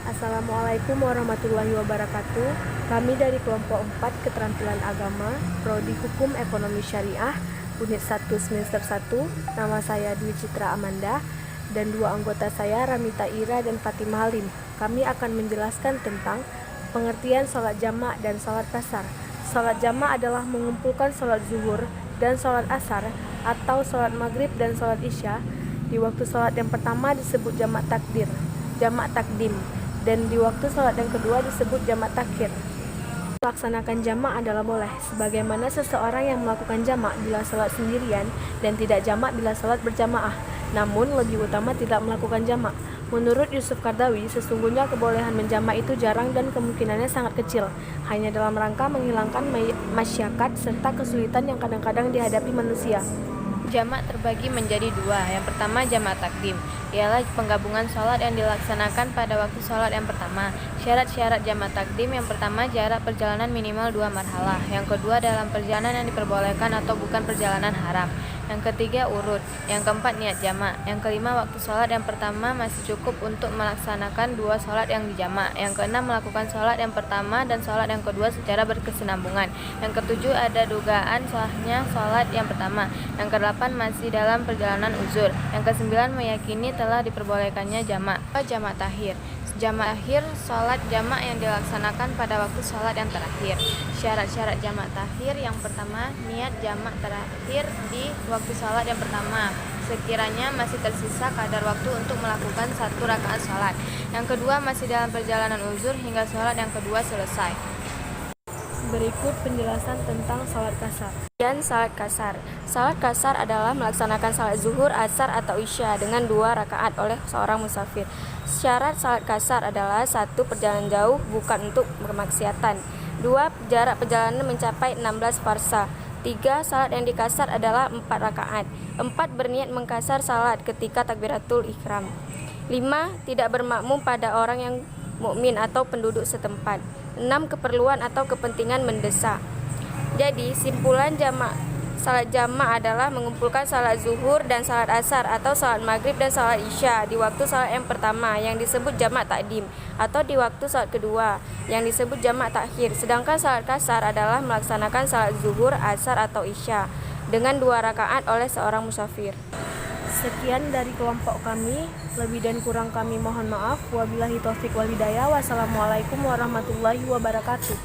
Assalamualaikum warahmatullahi wabarakatuh. Kami dari kelompok 4 Keterampilan Agama, Prodi Hukum Ekonomi Syariah, Unit 1 Semester 1. Nama saya Dwi Citra Amanda dan dua anggota saya Ramita Ira dan Fatimah Halim. Kami akan menjelaskan tentang pengertian sholat jamak dan sholat kasar. Sholat jamak adalah mengumpulkan sholat zuhur dan sholat asar atau sholat maghrib dan sholat isya. Di waktu sholat yang pertama disebut jamak takdim, dan di waktu sholat yang kedua disebut jamak takhir. Melaksanakan jamak adalah boleh, sebagaimana seseorang yang melakukan jamak bila sholat sendirian dan tidak jamak bila sholat berjamaah. Namun lebih utama tidak melakukan jamak. Menurut Yusuf Qardawi, sesungguhnya kebolehan menjamak itu jarang dan kemungkinannya sangat kecil, hanya dalam rangka menghilangkan masyakat serta kesulitan yang kadang-kadang dihadapi manusia. Jamak terbagi menjadi dua. Yang pertama jamak takdim, ialah penggabungan sholat yang dilaksanakan pada waktu sholat yang pertama. Syarat-syarat jamak takdim: yang pertama, jarak perjalanan minimal 2 marhalah. Yang kedua, dalam perjalanan yang diperbolehkan atau bukan perjalanan haram. Yang ketiga, urut. Yang keempat, niat jamak. Yang kelima, waktu sholat yang pertama masih cukup untuk melaksanakan 2 sholat yang dijamak. Yang keenam, melakukan sholat yang pertama dan sholat yang kedua secara berkesinambungan. Yang ketujuh, ada dugaan sahnya sholat yang pertama. Yang kedelapan, masih dalam perjalanan uzur. Yang kesembilan, meyakini telah diperbolehkannya jamak. Jamak takhir. Jamak akhir, sholat jamak yang dilaksanakan pada waktu sholat yang terakhir. Syarat-syarat jamak takhir: yang pertama, niat jamak terakhir di waktu sholat yang pertama, sekiranya masih tersisa kadar waktu untuk melakukan 1 rakaat sholat. Yang kedua, masih dalam perjalanan uzur hingga sholat yang kedua selesai. Berikut penjelasan tentang sholat kasar. Dan salat kasar. Salat kasar adalah melaksanakan salat zuhur, asar, atau isya dengan 2 rakaat oleh seorang musafir. Syarat salat kasar adalah: 1. Perjalanan jauh bukan untuk bermaksiatan. 2. Jarak perjalanan mencapai 16 farsa. 3. Salat yang dikasar adalah 4 rakaat. 4. Berniat mengkasar salat ketika takbiratul ihram. 5. Tidak bermakmum pada orang yang mukmin atau penduduk setempat. 6. Keperluan atau kepentingan mendesak. Jadi, simpulan salat jamak adalah mengumpulkan salat zuhur dan salat asar atau salat maghrib dan salat isya di waktu salat yang pertama yang disebut jamak takdim, atau di waktu salat kedua yang disebut jamak takhir. Sedangkan salat kasar adalah melaksanakan salat zuhur, asar atau isya dengan 2 rakaat oleh seorang musafir. Sekian dari kelompok kami, lebih dan kurang kami mohon maaf. Wabillahi taufik wal hidayah. Wassalamualaikum warahmatullahi wabarakatuh.